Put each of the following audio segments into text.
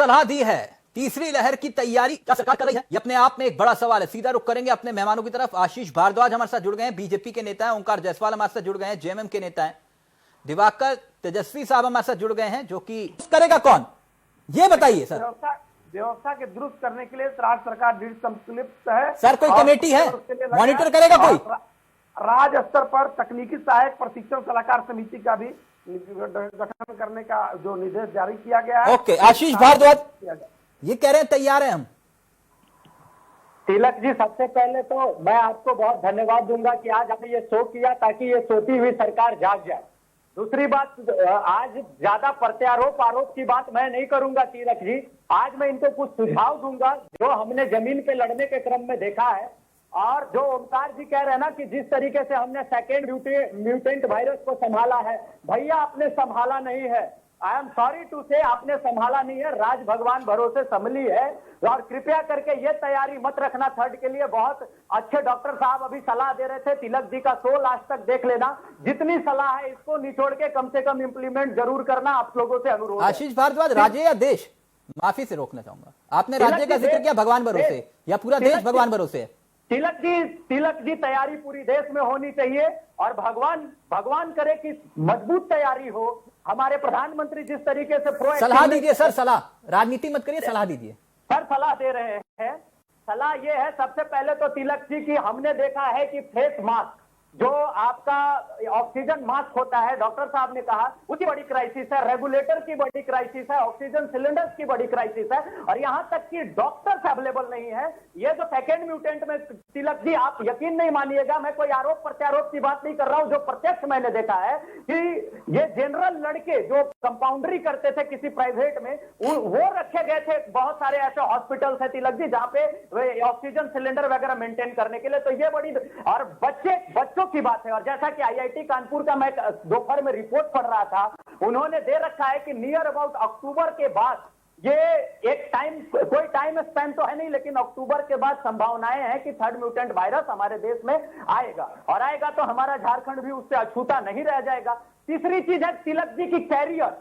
सलाह दी है। तीसरी लहर की तैयारी क्या सरकार कर रही है, ये अपने आप में एक बड़ा सवाल है। सीधा रुख करेंगे अपने मेहमानों की तरफ। आशीष भारद्वाज हमारे साथ जुड़ गए हैं, बीजेपी के नेता हैं। ओंकार जायसवाल हमारे साथ जुड़ गए हैं, जेएमएम के नेता हैं। दिवाकर तेजस्वी साहब हमारे साथ जुड़ गए हैं, जो कि करेगा कौन, ये बताइए सर। व्यवस्था के दुरुस्त करने के लिए राज्य सरकार दृढ़ संकल्पित है। सर कोई कमेटी है, मॉनिटर करेगा कोई? राज्य स्तर पर तकनीकी सहायक प्रशिक्षण सलाहकार समिति का भी गठन करने का जो निर्देश जारी किया गया है। ओके, आशीष भारद्वाज ये कह रहे हैं तैयार हैं हम। तिलक जी, सबसे पहले तो मैं आपको बहुत धन्यवाद दूंगा कि आज आपने ये शो किया ताकि ये सोती हुई सरकार जाग जाए। दूसरी बात, आज ज्यादा प्रत्यारोप आरोप की बात मैं नहीं करूंगा तिलक जी। आज मैं इनको कुछ सुझाव दूंगा जो हमने जमीन पे लड़ने के क्रम में देखा है। और जो ओंकार जी कह रहे हैं ना कि जिस तरीके से हमने सेकेंड म्यूटेंट वायरस को संभाला है, भैया आपने संभाला नहीं है। आई एम सॉरी टू से, आपने संभाला नहीं है। राज भगवान भरोसे संभली है। और कृपया करके ये तैयारी मत रखना थर्ड के लिए। बहुत अच्छे डॉक्टर साहब अभी सलाह दे रहे थे, तिलक जी का शो लास्ट तक देख लेना। जितनी सलाह है इसको निचोड़ के कम से कम इंप्लीमेंट जरूर करना, आप लोगों से अनुरोध। आशीष भारद्वाज, राज्य या देश, माफी से रोकना चाहूंगा, आपने राज्य का जिक्र किया, भगवान भरोसे या पूरा देश भगवान भरोसे है? तिलक जी तैयारी पूरी देश में होनी चाहिए और भगवान करे कि मजबूत तैयारी हो। हमारे प्रधानमंत्री जिस तरीके से सलाह दीजिए सर, सलाह, राजनीति मत करिए, सलाह दीजिए सर। सलाह दे रहे हैं। सलाह ये है, सबसे पहले तो तिलक जी की हमने देखा है कि फेस मास्क जो आपका ऑक्सीजन मास्क होता है, डॉक्टर साहब ने कहा उसकी बड़ी क्राइसिस है, रेगुलेटर की बड़ी क्राइसिस है, ऑक्सीजन सिलेंडर्स की बड़ी क्राइसिस है और यहां तक कि डॉक्टर्स अवेलेबल नहीं है। ये जो सेकेंड म्यूटेंट में, तिलक जी आप यकीन नहीं मानिएगा, मैं कोई आरोप प्रत्यारोप की बात नहीं कर रहा हूं, जो प्रत्यक्ष मैंने देखा है कि ये जनरल लड़के जो कंपाउंडरी करते थे किसी प्राइवेट में, वो रखे गए थे। बहुत सारे ऐसे हॉस्पिटल्स है तिलक जी जहां पे ऑक्सीजन सिलेंडर वगैरह मेंटेन करने के लिए। तो ये बड़ी, और बच्चों की बात है। और जैसा कि आईआईटी कानपुर का मैं दोपहर में रिपोर्ट पढ़ रहा था, उन्होंने दे रखा है कि नियर अबाउट अक्टूबर के बाद, ये एक कोई टाइम स्पैन तो है नहीं, लेकिन अक्टूबर के बाद संभावनाएं हैं कि थर्ड म्यूटेंट वायरस हमारे देश में आएगा। और आएगा तो हमारा झारखंड भी उससे अछूता नहीं रह जाएगा। तीसरी चीज है तिलक जी की कैरियर,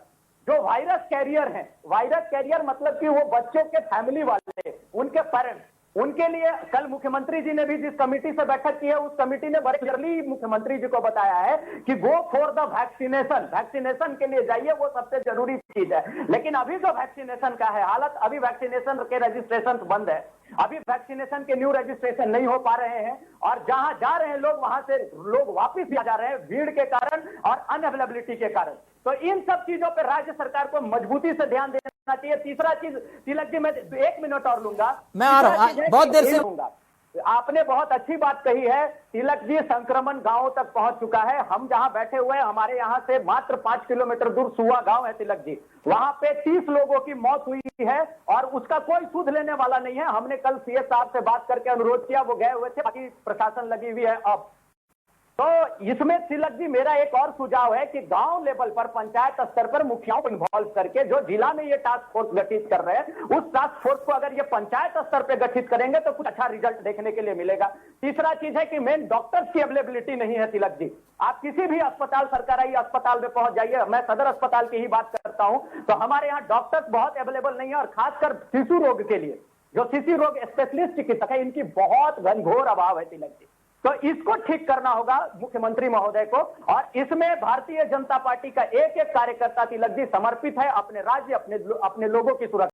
जो वायरस कैरियर है। वायरस कैरियर मतलब कि वो बच्चों के फैमिली वाले, उनके पेरेंट्स, उनके लिए कल मुख्यमंत्री जी ने भी जिस कमेटी से बैठक की है, उस कमेटी ने बड़े क्लियरली मुख्यमंत्री जी को बताया है कि गो फॉर द वैक्सीनेशन के लिए जाइए, वो सबसे जरूरी चीज है। लेकिन अभी जो वैक्सीनेशन का है हालत, अभी वैक्सीनेशन के रजिस्ट्रेशन बंद है, अभी वैक्सीनेशन के न्यू रजिस्ट्रेशन नहीं हो पा रहे हैं और जहां जा रहे हैं लोग, वहां से लोग वापिस भी आ जा रहे हैं भीड़ के कारण और अनअवेलेबिलिटी के कारण। तो इन सब चीजों पर राज्य सरकार को मजबूती से ध्यान देना चाहिए। तीसरा चीज तिलक जी, मैं 1 मिनट और लूंगा, मैं आ रहा हूं, बहुत देर से लूंगा। आपने बहुत अच्छी बात कही है तिलक जी, संक्रमण गांवों तक पहुंच चुका है। हम जहां बैठे हुए हैं, हमारे यहां से मात्र 5 किलोमीटर दूर सुआ गांव है तिलक जी, वहां पे 30 लोगों की मौत हुई है और उसका कोई सुध लेने वाला नहीं है। हमने कल सीएस साहब से बात करके अनुरोध किया, वो गए हुए थे, बाकी प्रशासन लगी हुई है। अब तो इसमें तिलक जी मेरा एक और सुझाव है कि गांव लेवल पर, पंचायत स्तर पर मुखियाओं को इन्वॉल्व करके, जो जिला में ये टास्क फोर्स गठित कर रहे हैं, उस टास्क फोर्स को अगर ये पंचायत स्तर पर गठित करेंगे तो कुछ अच्छा रिजल्ट देखने के लिए मिलेगा। तीसरा चीज है कि मेन डॉक्टर्स की अवेलेबिलिटी नहीं है तिलक जी। आप किसी भी अस्पताल, सरकारी अस्पताल में पहुंच जाइए, मैं सदर अस्पताल की ही बात करता हूं, तो हमारे यहाँ डॉक्टर्स बहुत अवेलेबल नहीं है। और खासकर शिशु रोग के लिए, जो शिशु रोग स्पेशलिस्ट चिकित्सक है, इनकी बहुत घनघोर अभाव है तिलक जी। तो इसको ठीक करना होगा मुख्यमंत्री महोदय को। और इसमें भारतीय जनता पार्टी का एक एक कार्यकर्ता तिलक जी समर्पित है अपने राज्य, अपने लोगों की सुरक्षा।